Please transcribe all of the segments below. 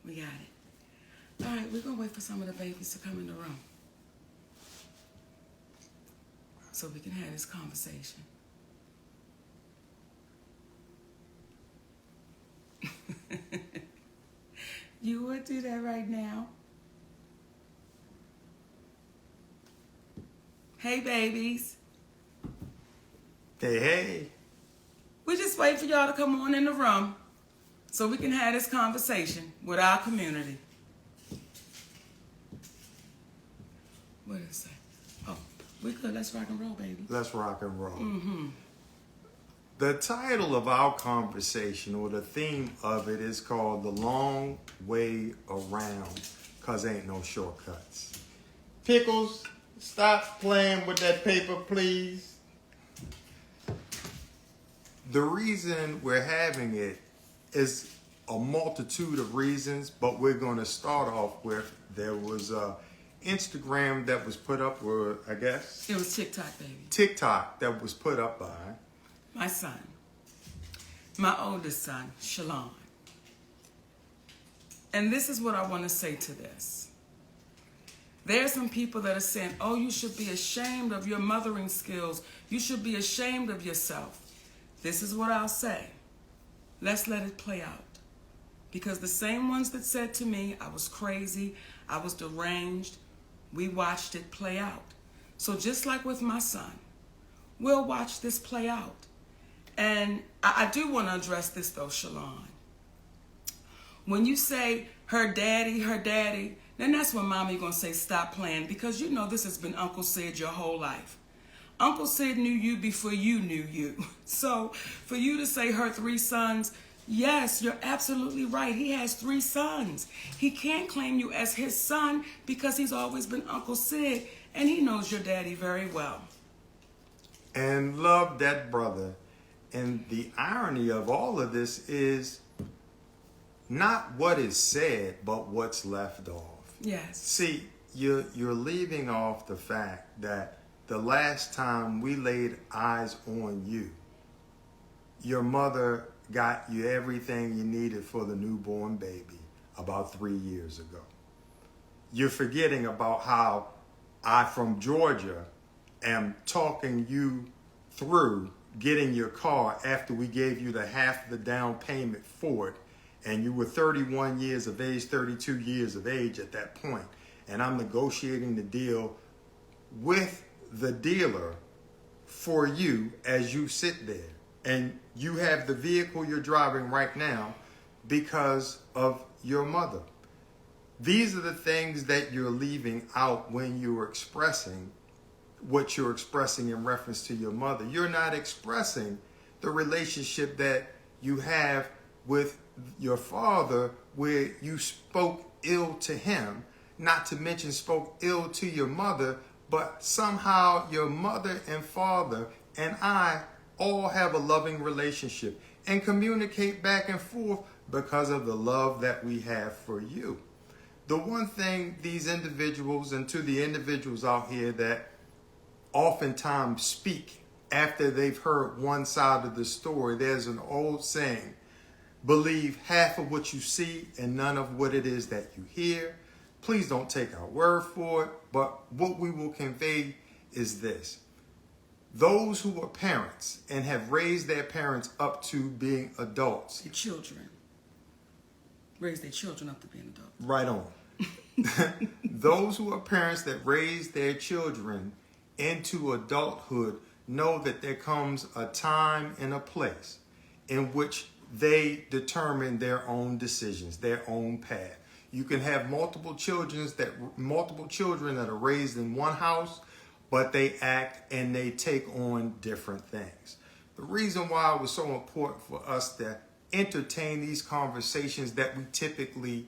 We got it. All right, we're going to wait for some of the babies to come in the room so we can have this conversation. You would do that right now? Hey, babies. Hey, hey. We just wait for y'all to come on in the room so we can have this conversation with our community. What is that? Oh, we good. Let's rock and roll, baby. Let's rock and roll. Mm-hmm. The title of our conversation, or the theme of it, is called The Long Way Around, because ain't no shortcuts. Pickles, stop playing with that paper, please. The reason we're having it is a multitude of reasons, but we're going to start off with, there was a Instagram that was put up, or I guess It was TikTok, baby. TikTok that was put up by My son. My oldest son, Shalon. And this is what I want to say to this. There are some people that are saying, oh, you should be ashamed of your mothering skills. You should be ashamed of yourself. This is what I'll say. Let's let it play out. Because the same ones that said to me, I was crazy, I was deranged, we watched it play out. So just like with my son, we'll watch this play out. And I do want to address this though, Shalon. When you say her daddy, then that's when mommy gonna say stop playing, because you know this has been Uncle Sid your whole life. Uncle Sid knew you before you knew you. So for you to say her 3 sons, yes, you're absolutely right. He has 3 sons. He can't claim you as his son because he's always been Uncle Sid, and he knows your daddy very well. and love that brother. And the irony of all of this is not what is said, but what's left off. Yes. See, you're leaving off the fact that the last time we laid eyes on you, your mother got you everything you needed for the newborn baby about 3 years ago. You're forgetting about how I, from Georgia, am talking you through getting your car after we gave you the half of the down payment for it, and you were 31 years of age, 32 years of age at that point, and I'm negotiating the deal with the dealer for you as you sit there, and you have the vehicle you're driving right now because of your mother. These are the things that you're leaving out when you're expressing what you're expressing in reference to your mother. You're not expressing the relationship that you have with your father, where you spoke ill to him, not to mention spoke ill to your mother, but somehow your mother and father and I all have a loving relationship and communicate back and forth because of the love that we have for you. The one thing these individuals, and to the individuals out here that oftentimes speak after they've heard one side of the story, there's an old saying, believe half of what you see and none of what it is that you hear. Please don't take our word for it, but what we will convey is this. Those who are parents and have raised their parents up to being adults. The children. Raise their children up to being adults. Right on. Those who are parents that raise their children into adulthood know that there comes a time and a place in which they determine their own decisions, their own path. You can have multiple children that are raised in one house, but they act and they take on different things. The reason why it was so important for us to entertain these conversations that we typically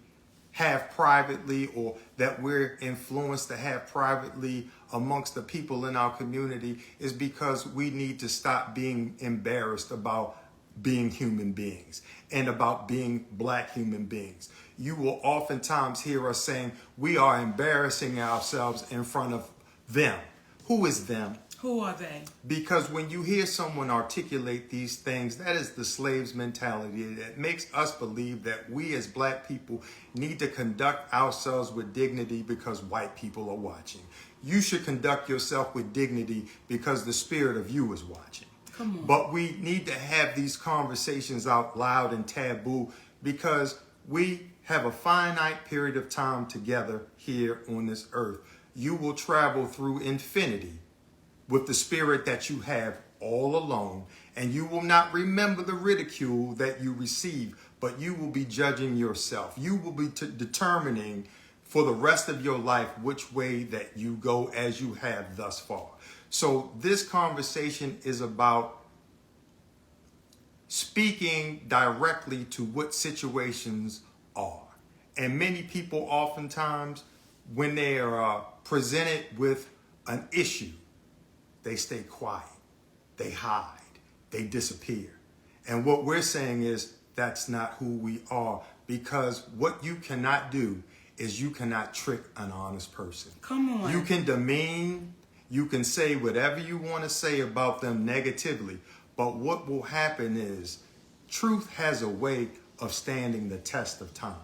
have privately, or that we're influenced to have privately amongst the people in our community, is because we need to stop being embarrassed about being human beings and about being black human beings. You will oftentimes hear us saying we are embarrassing ourselves in front of them. Who is them? Who are they? Because when you hear someone articulate these things, that is the slave's mentality. It makes us believe that we as black people need to conduct ourselves with dignity because white people are watching. You should conduct yourself with dignity because the spirit of you is watching. Come on. But we need to have these conversations out loud and taboo because we have a finite period of time together here on this earth. You will travel through infinity with the spirit that you have all alone, and you will not remember the ridicule that you receive, but you will be judging yourself. You will be determining for the rest of your life which way that you go as you have thus far. So this conversation is about speaking directly to what situations are. And many people oftentimes, when they are presented with an issue, they stay quiet, they hide, they disappear. And what we're saying is that's not who we are, because what you cannot do is you cannot trick an honest person. Come on. You can demean, you can say whatever you want to say about them negatively, but what will happen is truth has a way of standing the test of time.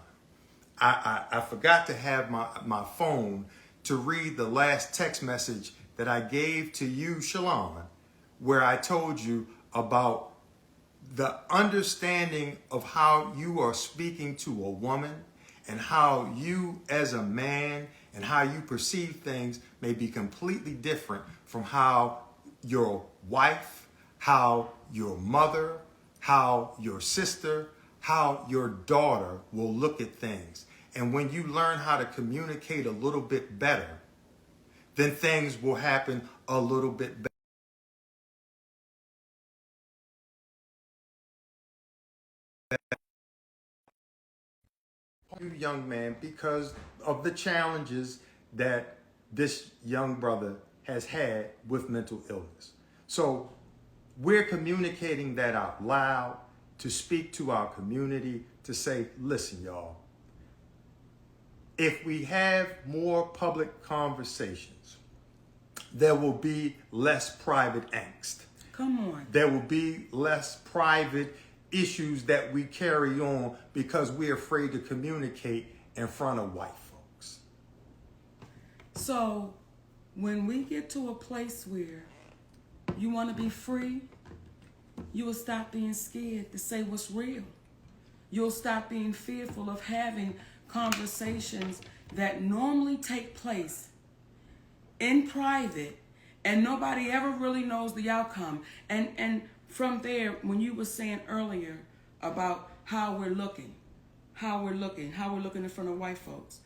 I forgot to have my phone to read the last text message that I gave to you, Shalon, where I told you about the understanding of how you are speaking to a woman and how you as a man and how you perceive things may be completely different from how your wife, how your mother, how your sister, how your daughter will look at things. And when you learn how to communicate a little bit better, then things will happen a little bit better. You young man, because of the challenges that this young brother has had with mental illness. So we're communicating that out loud to speak to our community, to say, listen, y'all, if we have more public conversations, there will be less private angst. Come on. There will be less private issues that we carry on because we're afraid to communicate in front of white folks. So when we get to a place where you want to be free, you will stop being scared to say what's real. You'll stop being fearful of having conversations that normally take place in private and nobody ever really knows the outcome. And from there, when you were saying earlier about how we're looking in front of white folks.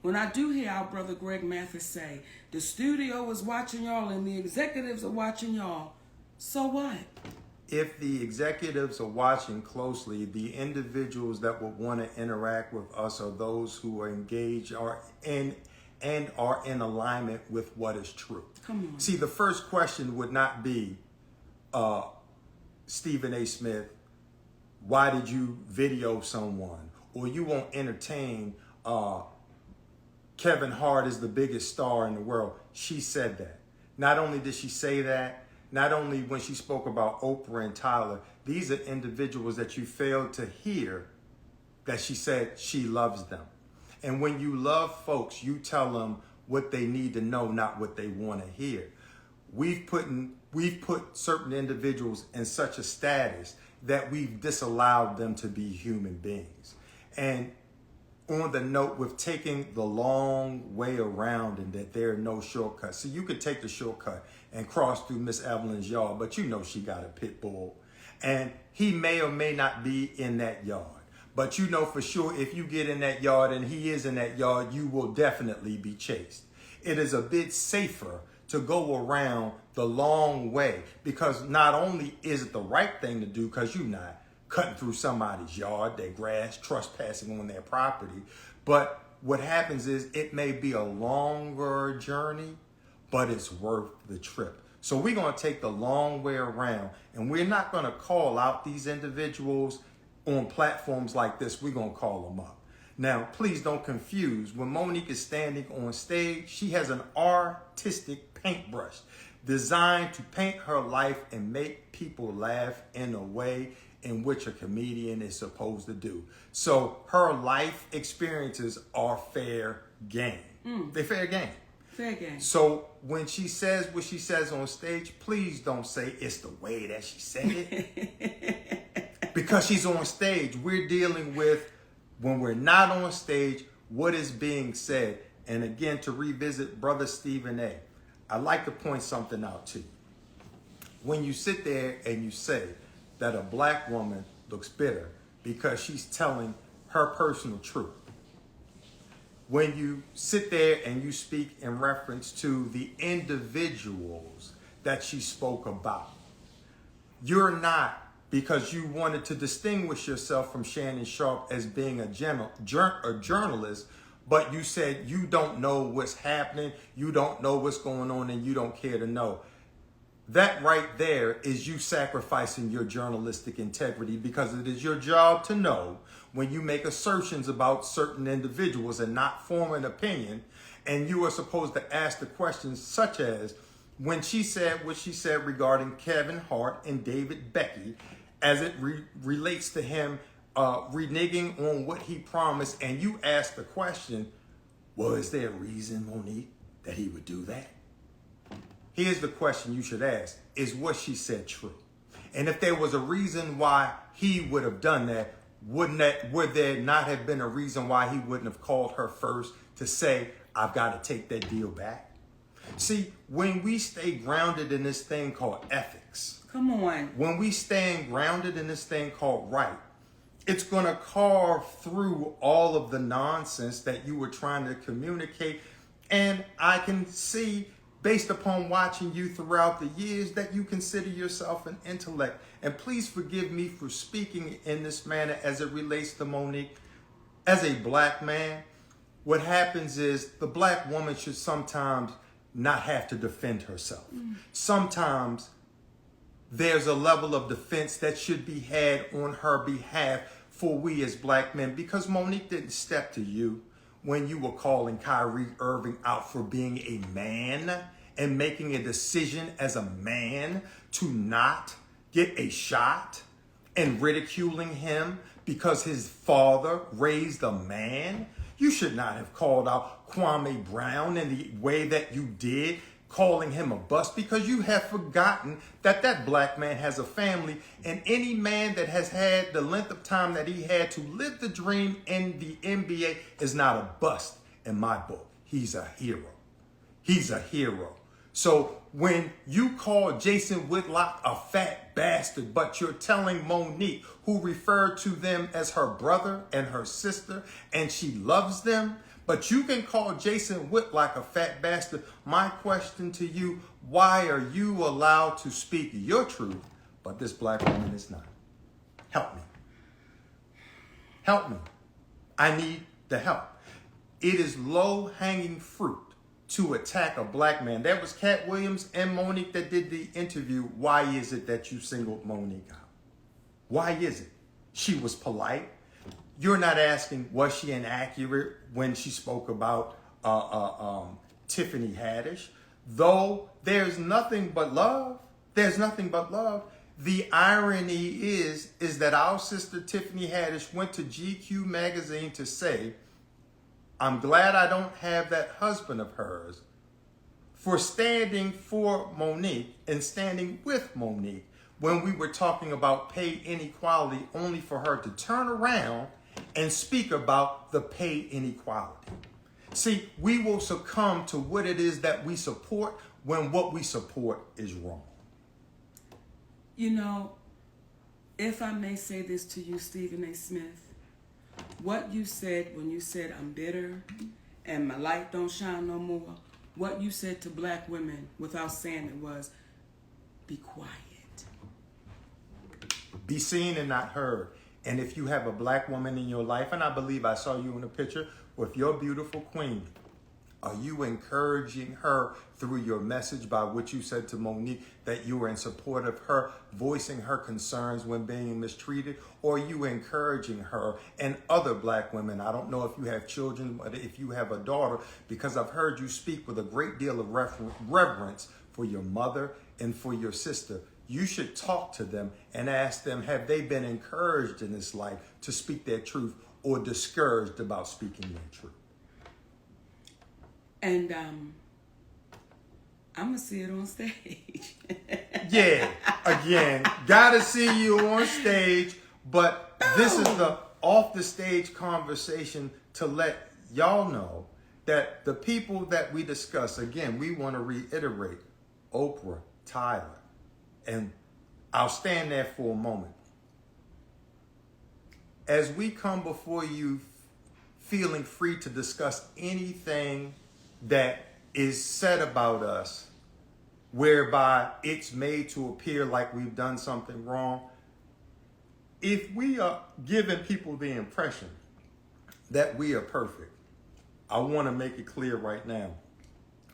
When I do hear our brother Greg Mathis say, the studio is watching y'all and the executives are watching y'all, so what? If the executives are watching closely, the individuals that would want to interact with us are those who are engaged and are in alignment with what is true. Come on. See, the first question would not be, Stephen A. Smith, why did you video someone? Or you won't entertain Kevin Hart is the biggest star in the world. She said that. Not only did she say that, not only when she spoke about Oprah and Tyler, these are individuals that you failed to hear that she said she loves them. And when you love folks, you tell them what they need to know, not what they want to hear. We've put certain individuals in such a status that we've disallowed them to be human beings. And on the note with taking the long way around and that there are no shortcuts. So you could take the shortcut and cross through Miss Evelyn's yard, but you know she got a pit bull. And he may or may not be in that yard. But you know for sure if you get in that yard and he is in that yard, you will definitely be chased. It is a bit safer to go around the long way because not only is it the right thing to do because you're not cutting through somebody's yard, their grass, trespassing on their property. But what happens is it may be a longer journey, but it's worth the trip. So we're going to take the long way around, and we're not going to call out these individuals on platforms like this. We're going to call them up. Now, please don't confuse. When Monique is standing on stage, she has an artistic paintbrush. designed to paint her life and make people laugh in a way in which a comedian is supposed to do. So her life experiences are fair game. They're fair game. Fair game. So when she says what she says on stage, please don't say it's the way that she said it. Because she's on stage. We're dealing with, when we're not on stage, what is being said. And again, to revisit Brother Stephen A., I'd like to point something out to you. When you sit there and you say that a black woman looks bitter because she's telling her personal truth, when you sit there and you speak in reference to the individuals that she spoke about, you're not, because you wanted to distinguish yourself from Shannon Sharpe as being a journalist, but you said you don't know what's happening, you don't know what's going on, and you don't care to know. That right there is you sacrificing your journalistic integrity, because it is your job to know when you make assertions about certain individuals and not form an opinion. And you are supposed to ask the questions such as, when she said what she said regarding Kevin Hart and David Becky, as it relates to him reneging on what he promised, and you ask the question, well, is there a reason, Monique, that he would do that? Here's the question you should ask. Is what she said true? And if there was a reason why he would have done that, would there not have been a reason why he wouldn't have called her first to say, I've got to take that deal back? See, when we stay grounded in this thing called ethics, come on, when we stand grounded in this thing called right, it's going to carve through all of the nonsense that you were trying to communicate. And I can see, based upon watching you throughout the years, that you consider yourself an intellect. And please forgive me for speaking in this manner as it relates to Monique. As a black man, what happens is the black woman should sometimes not have to defend herself. Sometimes there's a level of defense that should be had on her behalf for we as black men, because Monique didn't step to you when you were calling Kyrie Irving out for being a man and making a decision as a man to not get a shot, and ridiculing him because his father raised a man. You should not have called out Kwame Brown in the way that you did, calling him a bust, because you have forgotten that that black man has a family, and any man that has had the length of time that he had to live the dream in the NBA is not a bust in my book. He's a hero. He's a hero. So when you call Jason Whitlock a fat bastard, but you're telling Monique, who referred to them as her brother and her sister, and she loves them, but you can call Jason Whitlock a fat bastard. My question to you, why are you allowed to speak your truth, but this black woman is not? Help me. Help me. I need the help. It is low-hanging fruit to attack a black man. That was Cat Williams and Monique that did the interview. Why is it that you singled Monique out? Why is it? She was polite. You're not asking, was she inaccurate when she spoke about Tiffany Haddish? Though there's nothing but love. There's nothing but love. The irony is that our sister Tiffany Haddish went to GQ magazine to say, I'm glad I don't have that husband of hers, for standing for Monique and standing with Monique when we were talking about pay inequality, only for her to turn around and speak about the pay inequality. See, we will succumb to what it is that we support when what we support is wrong. You know, if I may say this to you, Stephen A. Smith, what you said when you said I'm bitter and my light don't shine no more, what you said to black women without saying it was, be quiet. Be seen and not heard. And if you have a black woman in your life, and I believe I saw you in a picture with your beautiful queen, are you encouraging her through your message by what you said to Monique, that you were in support of her, voicing her concerns when being mistreated? Or are you encouraging her and other black women? I don't know if you have children, but if you have a daughter, because I've heard you speak with a great deal of reverence for for your mother and for your sister, you should talk to them and ask them, have they been encouraged in this life to speak their truth or discouraged about speaking their truth? And I'm going to see it on stage. Yeah, again, gotta see you on stage, but this is the off the stage conversation to let y'all know that the people that we discuss, again, we want to reiterate Oprah, Tyler, and I'll stand there for a moment. As we come before you feeling free to discuss anything that is said about us, whereby it's made to appear like we've done something wrong, if we are giving people the impression that we are perfect, I want to make it clear right now,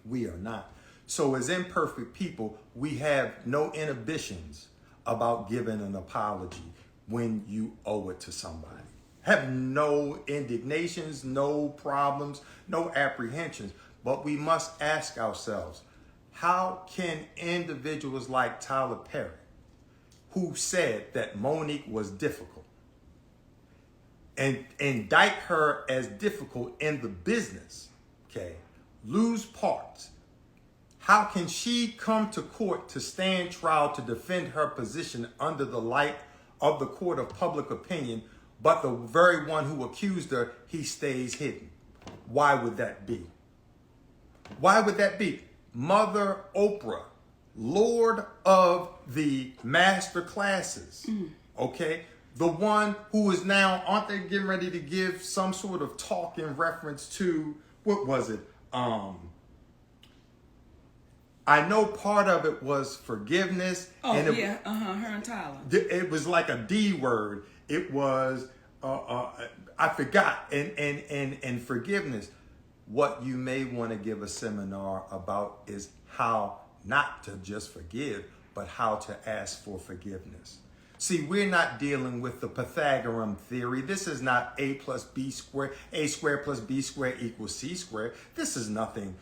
we are not. So as imperfect people, we have no inhibitions about giving an apology when you owe it to somebody. Have no indignations, no problems, no apprehensions. But we must ask ourselves, how can individuals like Tyler Perry, who said that Monique was difficult, and indict her as difficult in the business, okay, lose parts? How can she come to court to stand trial to defend her position under the light of the court of public opinion, but the very one who accused her, he stays hidden? Why would that be? Why would that be? Mother Oprah, Lord of the master classes, okay? The one who is now, aren't they getting ready to give some sort of talk in reference to, what was it? I know part of it was forgiveness. Oh, and yeah, her and Tyler. It was like a D word. It was, I forgot, and forgiveness. What you may want to give a seminar about is how not to just forgive, but how to ask for forgiveness. See, we're not dealing with the Pythagorean theory. This is not A plus B squared, A squared plus B squared equals C squared. This is nothing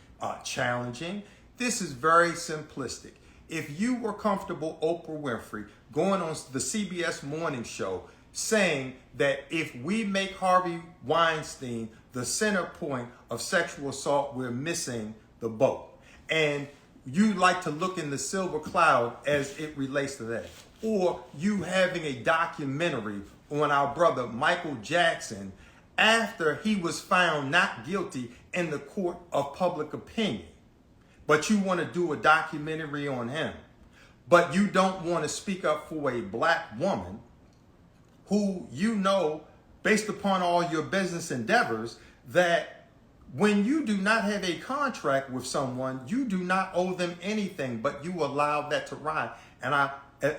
challenging. This is very simplistic. If you were comfortable, Oprah Winfrey, going on the CBS morning show, saying that if we make Harvey Weinstein the center point of sexual assault, we're missing the boat. And you like to look in the silver cloud as it relates to that. Or you having a documentary on our brother Michael Jackson after he was found not guilty in the court of public opinion. But you want to do a documentary on him. But you don't want to speak up for a black woman who you know, based upon all your business endeavors, that when you do not have a contract with someone, you do not owe them anything, but you allow that to ride. And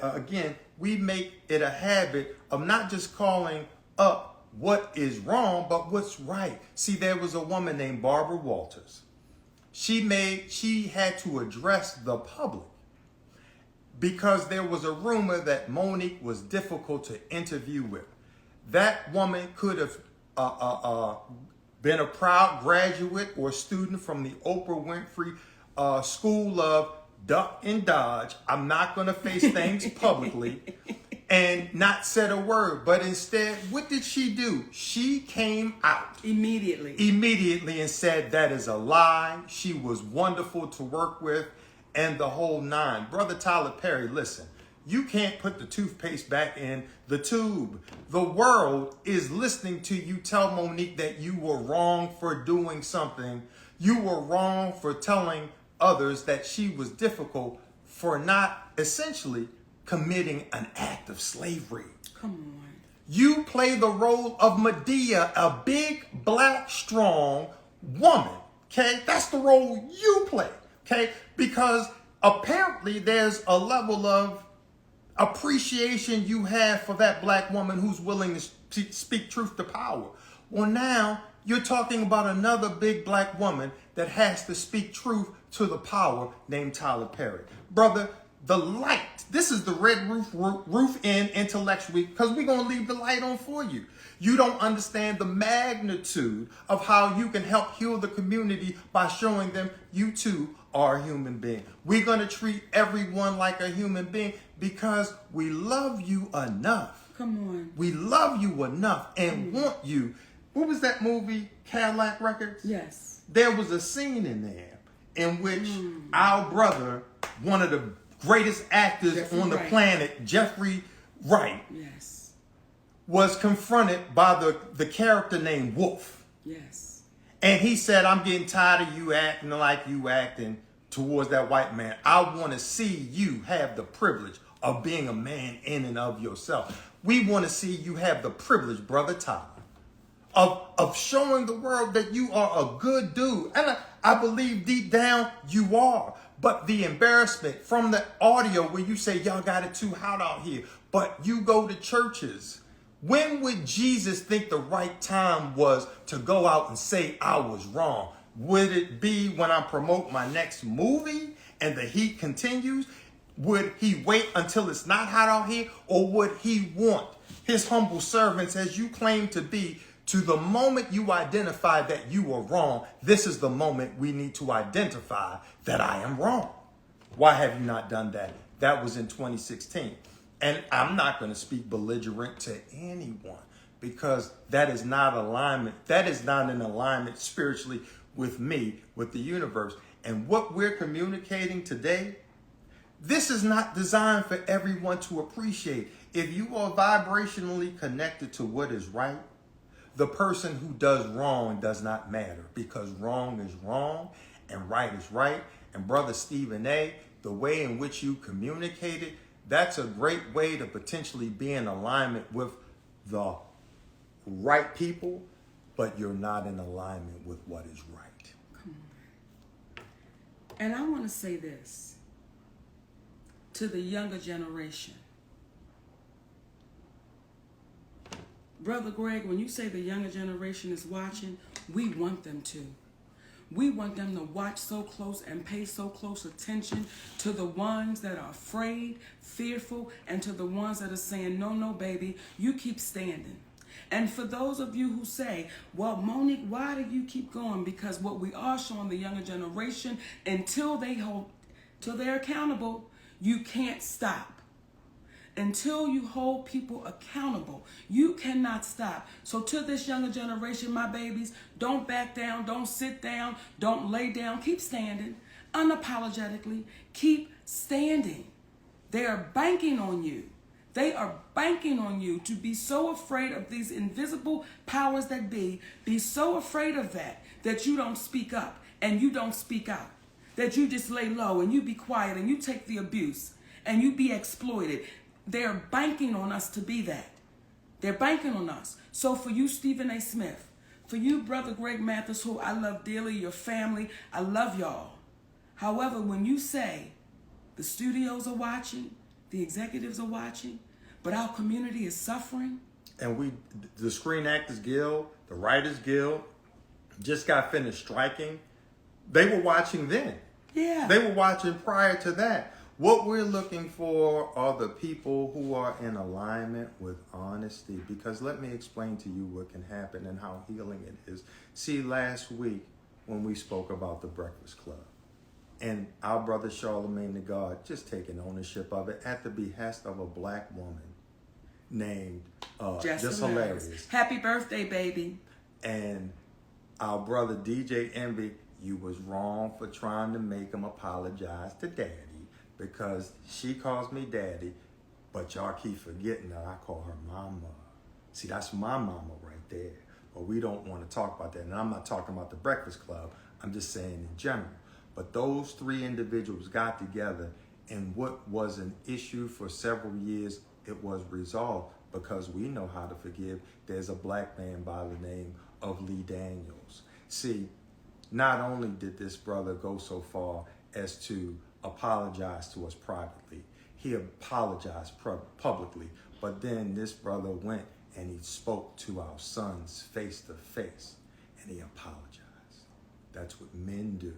again, we make it a habit of not just calling up what is wrong, but what's right. See, there was a woman named Barbara Walters. She had to address the public because there was a rumor that Monique was difficult to interview with. That woman could have been a proud graduate or student from the Oprah Winfrey School of Duck and Dodge. I'm not going to face things publicly and not said a word. But instead, what did she do? She came out immediately and said that is a lie. She was wonderful to work with and the whole nine. Brother Tyler Perry, listen, you can't put the toothpaste back in the tube. The world is listening to you tell Monique that you were wrong for doing something. You were wrong for telling others that she was difficult for not essentially committing an act of slavery. Come on. You play the role of Medea, a big, black, strong woman. Okay? That's the role you play. Okay? Because apparently there's a level of appreciation you have for that black woman who's willing to speak truth to power. Well, now you're talking about another big black woman that has to speak truth to the power named Tyler Perry. Brother, the light, this is the red roof in intellectually, because we're going to leave the light on for you. You don't understand the magnitude of how you can help heal the community by showing them you too are a human being. We're going to treat everyone like a human being because we love you enough. Come on. We love you enough and want you. What was that movie, Cadillac Records? Yes. There was a scene in there in which our brother, one of the greatest actors Jeffrey on the Wright. planet, Jeffrey Wright, Yes. was confronted by the character named Wolf. Yes. And he said, I'm getting tired of you acting like you acting towards that white man. I want to see you have the privilege of being a man in and of yourself. We want to see you have the privilege, Brother Tyler, of showing the world that you are a good dude. And I believe deep down you are. But the embarrassment from the audio where you say, y'all got it too hot out here, but you go to churches. When would Jesus think the right time was to go out and say I was wrong? Would it be when I promote my next movie and the heat continues? Would he wait until it's not hot out here? Or would he want his humble servants, as you claim to be, to the moment you identify that you are wrong, this is the moment we need to identify that I am wrong. Why have you not done that? That was in 2016. And I'm not going to speak belligerent to anyone because that is not alignment. That is not in alignment spiritually with me, with the universe. And what we're communicating today, this is not designed for everyone to appreciate. If you are vibrationally connected to what is right, the person who does wrong does not matter because wrong is wrong and right is right. And Brother Stephen A., the way in which you communicated, that's a great way to potentially be in alignment with the right people, but you're not in alignment with what is right. Come on. And I want to say this to the younger generation. Brother Greg, when you say the younger generation is watching, we want them to. We want them to watch so close and pay so close attention to the ones that are afraid, fearful, and to the ones that are saying, no, no, baby, you keep standing. And for those of you who say, well, Monique, why do you keep going? Because what we are showing the younger generation, until they're accountable, you can't stop. Until you hold people accountable, you cannot stop. So to this younger generation, my babies, don't back down, don't sit down, don't lay down. Keep standing unapologetically. Keep standing. They are banking on you. They are banking on you to be so afraid of these invisible powers that be so afraid of that you don't speak up and you don't speak out, that you just lay low and you be quiet and you take the abuse and you be exploited. They're banking on us to be that. They're banking on us. So for you, Stephen A. Smith, for you, Brother Greg Mathis, who I love dearly, your family, I love y'all. However, when you say the studios are watching, the executives are watching, but our community is suffering. And the Screen Actors Guild, the Writers Guild, just got finished striking. They were watching then. Yeah. They were watching prior to that. What we're looking for are the people who are in alignment with honesty. Because let me explain to you what can happen and how healing it is. See, last week when we spoke about the Breakfast Club and our brother Charlemagne the God just taking ownership of it at the behest of a black woman named Just Hilarious. Happy birthday, baby. And our brother DJ Envy, you was wrong for trying to make him apologize to Daddy. Because she calls me daddy, but y'all keep forgetting that I call her mama. See, that's my mama right there. But we don't want to talk about that. And I'm not talking about the Breakfast Club. I'm just saying in general. But those three individuals got together, and what was an issue for several years, it was resolved because we know how to forgive. There's a black man by the name of Lee Daniels. See, not only did this brother go so far as to apologized to us privately. He apologized publicly, but then this brother went and he spoke to our sons face to face and he apologized. That's what men do.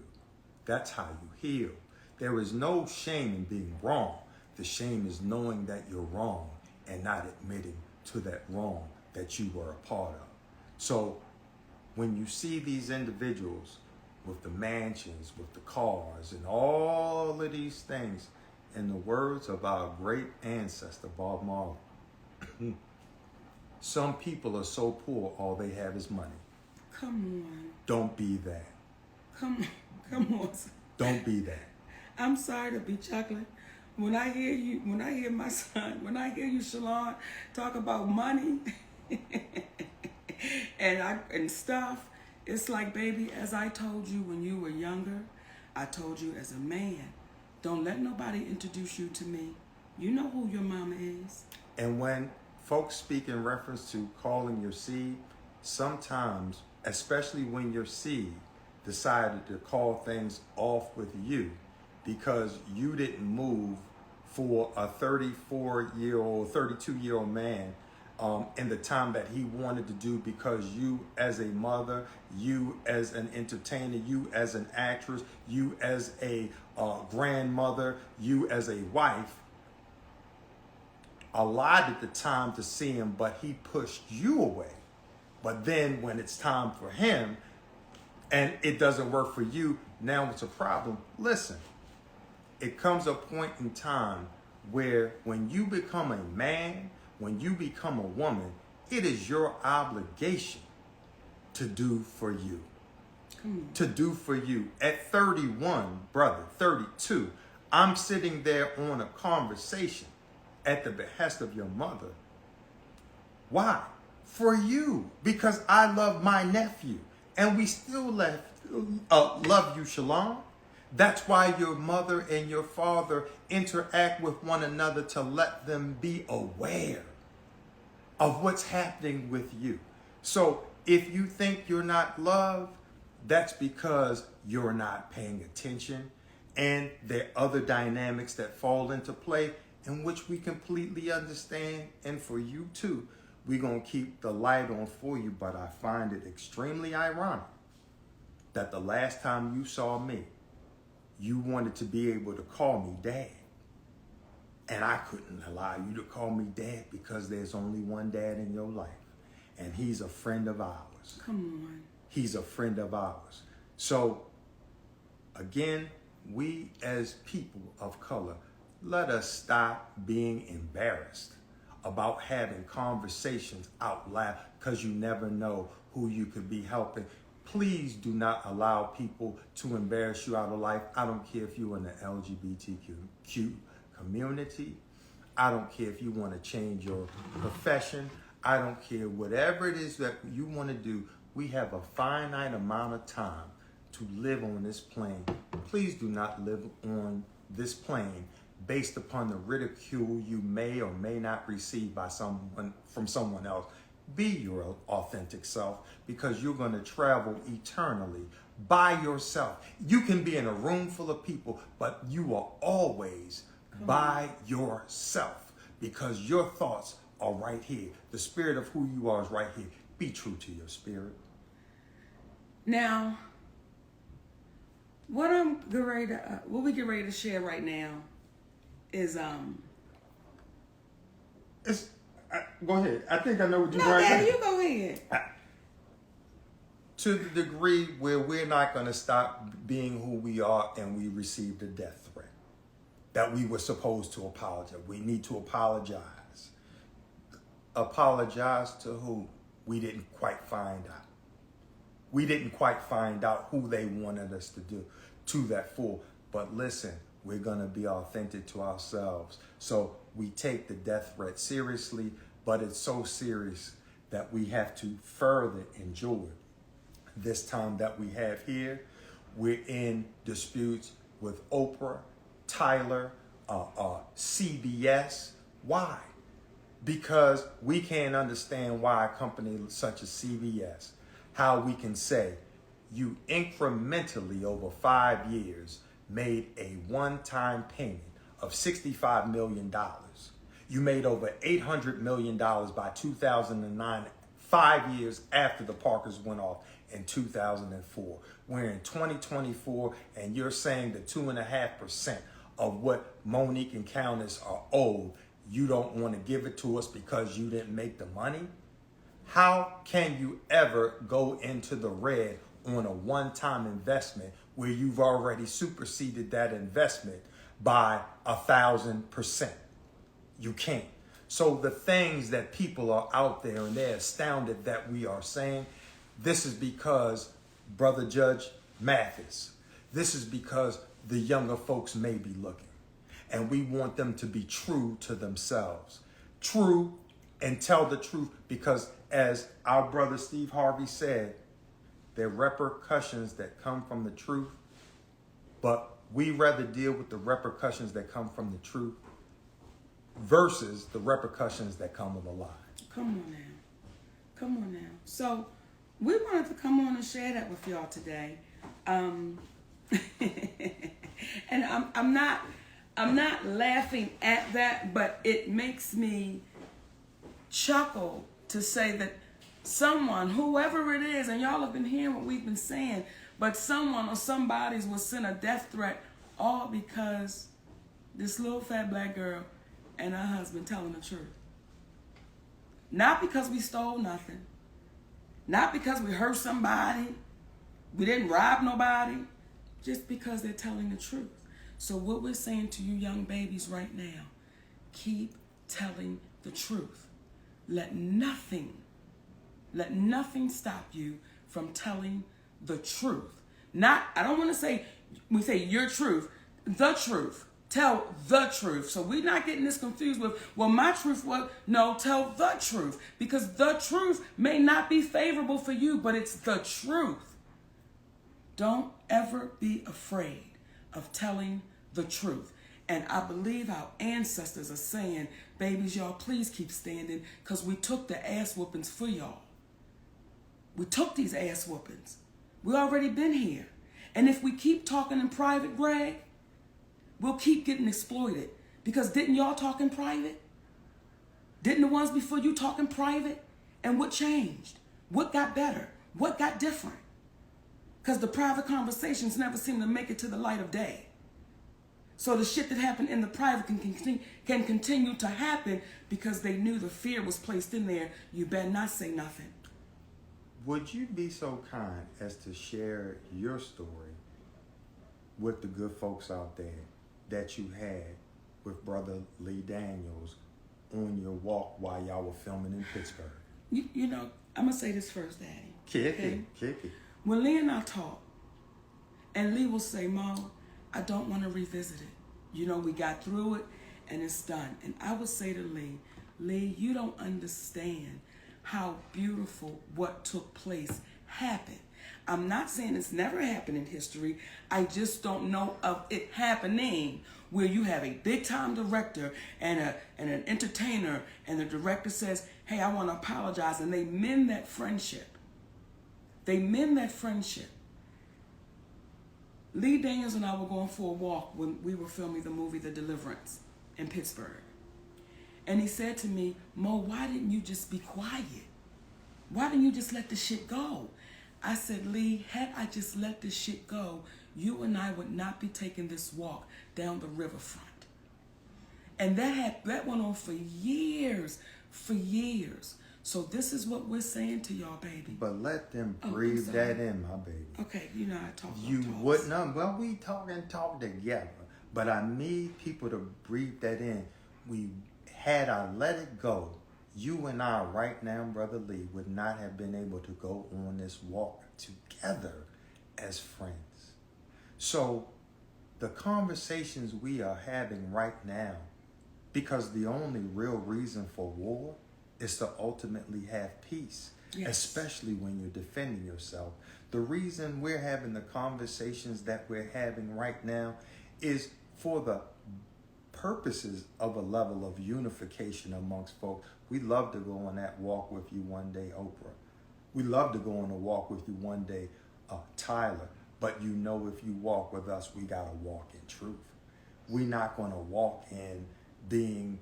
That's how you heal. There is no shame in being wrong. The shame is knowing that you're wrong and not admitting to that wrong that you were a part of. So when you see these individuals, with the mansions, with the cars, and all of these things. In the words of our great ancestor, Bob Marley, some people are so poor, all they have is money. Come on. Don't be that. Come on. Don't be that. I'm sorry to be chocolate. When I hear you, when I hear my son, when I hear you, Shalon, talk about money and stuff, it's like, baby, as I told you when you were younger, I told you as a man, don't let nobody introduce you to me. You know who your mama is. And when folks speak in reference to calling your seed, sometimes, especially when your seed decided to call things off with you because you didn't move for a 34-year-old, 32-year-old man in the time that he wanted to do, because you as a mother, you as an entertainer, you as an actress, you as a grandmother, you as a wife, allotted the time to see him, but he pushed you away. But then when it's time for him and it doesn't work for you, now it's a problem. Listen, it comes a point in time where when you become a man, when you become a woman, it is your obligation to do for you. To do for you. At 31, brother, 32, I'm sitting there on a conversation at the behest of your mother. Why? For you. Because I love my nephew. And we still love you, Shalom. That's why your mother and your father interact with one another, to let them be aware of what's happening with you. So if you think you're not loved, that's because you're not paying attention. And there are other dynamics that fall into play, in which we completely understand. And for you too, we're going to keep the light on for you. But I find it extremely ironic that the last time you saw me, you wanted to be able to call me dad. And I couldn't allow you to call me dad because there's only one dad in your life. And he's a friend of ours. Come on. He's a friend of ours. So, again, we as people of color, let us stop being embarrassed about having conversations out loud, because you never know who you could be helping. Please do not allow people to embarrass you out of life. I don't care if you're in the LGBTQ community. I don't care if you want to change your profession. I don't care. Whatever it is that you want to do, we have a finite amount of time to live on this plane. Please do not live on this plane based upon the ridicule you may or may not receive from someone else. Be your authentic self, because you're going to travel eternally by yourself. You can be in a room full of people, but you are always by yourself, because your thoughts are right here. The spirit of who you are is right here. Be true to your spirit. Now, what we get ready to share right now is Go ahead. I think I know what you're no, right Daddy, now. you go ahead. To the degree where we're not going to stop being who we are, and we received a death threat that we were supposed to apologize. We need to apologize. Apologize to who? We didn't quite find out. We didn't quite find out who they wanted us to do to that for. But listen, we're going to be authentic to ourselves. So we take the death threat seriously, but it's so serious that we have to further endure this time that we have here. We're in disputes with Oprah, Tyler, CBS. Why? Because we can't understand why a company such as CBS, how we can say you incrementally over 5 years made a one-time payment of $65 million. You made over $800 million by 2009, 5 years after the Parkers went off in 2004. We're in 2024, and you're saying the 2.5% of what Monique and Countess are owed, you don't want to give it to us because you didn't make the money? How can you ever go into the red on a one-time investment where you've already superseded that investment by 1,000%. You can't. So the things that people are out there and they're astounded that we are saying, this is because Brother Judge Mathis, this is because the younger folks may be looking. And we want them to be true to themselves. True and tell the truth, because as our brother Steve Harvey said, there are repercussions that come from the truth, but we rather deal with the repercussions that come from the truth versus the repercussions that come with a lie. Come on now. Come on now. So we wanted to come on and share that with y'all today. And I'm not laughing at that, but it makes me chuckle to say that someone, whoever it is, and y'all have been hearing what we've been saying, but someone or somebody's will send a death threat all because this little fat black girl and her husband telling the truth. Not because we stole nothing. Not because we hurt somebody. We didn't rob nobody. Just because they're telling the truth. So what we're saying to you young babies right now, keep telling the truth. Let nothing stop you from telling the truth. Not, I don't want to say, we say your truth, the truth. Tell the truth. So we're not getting this confused with, well, my truth was, no, tell the truth. Because the truth may not be favorable for you, but it's the truth. Don't ever be afraid of telling the truth. And I believe our ancestors are saying, babies, y'all, please keep standing, because we took the ass whoopings for y'all. We took these ass whoopings. We already been here. And if we keep talking in private, Greg, we'll keep getting exploited. Because didn't y'all talk in private? Didn't the ones before you talk in private? And what changed? What got better? What got different? Because the private conversations never seem to make it to the light of day. So the shit that happened in the private can continue to happen because they knew the fear was placed in there. You better not say nothing. Would you be so kind as to share your story with the good folks out there that you had with Brother Lee Daniels on your walk while y'all were filming in Pittsburgh? You know, I'm going to say this first, Daddy. Kick it. When Lee and I talk, and Lee will say, Mom, I don't want to revisit it. You know, we got through it and it's done. And I would say to Lee, you don't understand how beautiful what took place happened. I'm not saying it's never happened in history. I just don't know of it happening where you have a big time director and an entertainer, and the director says, hey, I want to apologize, and they mend that friendship. Lee Daniels and I were going for a walk when we were filming the movie The Deliverance in Pittsburgh. And he said to me, Mo, why didn't you just be quiet? Why didn't you just let the shit go? I said, Lee, had I just let this shit go, you and I would not be taking this walk down the riverfront. And that went on for years. So this is what we're saying to y'all, baby. But let them breathe that in, my baby. Okay, you know I talk. You wouldn't. Well, we talk together. But I need people to breathe that in. Had I let it go, you and I right now, Brother Lee, would not have been able to go on this walk together as friends. So the conversations we are having right now, because the only real reason for war is to ultimately have peace, yes, especially when you're defending yourself. The reason we're having the conversations that we're having right now is for the purposes of a level of unification amongst folks. We'd love to go on that walk with you one day, Oprah. We'd love to go on a walk with you one day, Tyler. But you know, if you walk with us, we got to walk in truth. We're not going to walk in being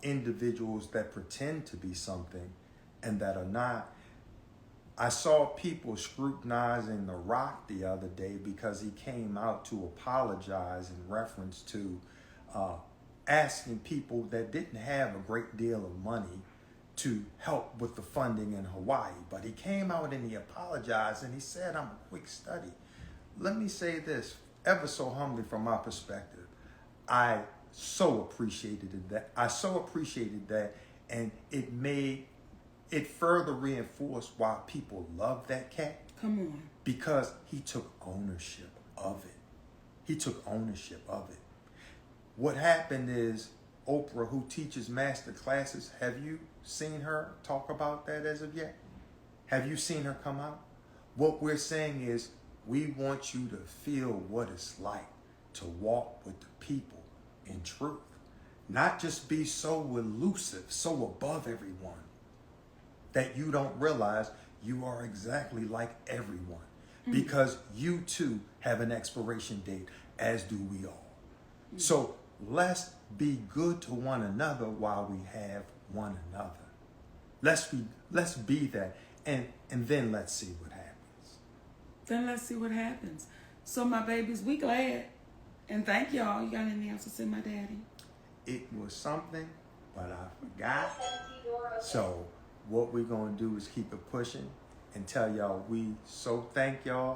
individuals that pretend to be something and that are not. I saw people scrutinizing The Rock the other day because he came out to apologize in reference to asking people that didn't have a great deal of money to help with the funding in Hawaii. But he came out and he apologized and he said, I'm a quick study. Let me say this, ever so humbly from my perspective, I so appreciated that. And it further reinforced why people love that cat. Come on. Because he took ownership of it. What happened is, Oprah, who teaches master classes, have you seen her talk about that as of yet? Have you seen her come out? What we're saying is, we want you to feel what it's like to walk with the people in truth. Not just be so elusive, so above everyone, that you don't realize you are exactly like everyone. Because you too have an expiration date, as do we all. So let's be good to one another while we have one another. Let's be that, and then let's see what happens. So my babies, we glad. And thank y'all. You got anything else to say, my daddy? It was something, but I forgot. So what we're going to do is keep it pushing and tell y'all we so thank y'all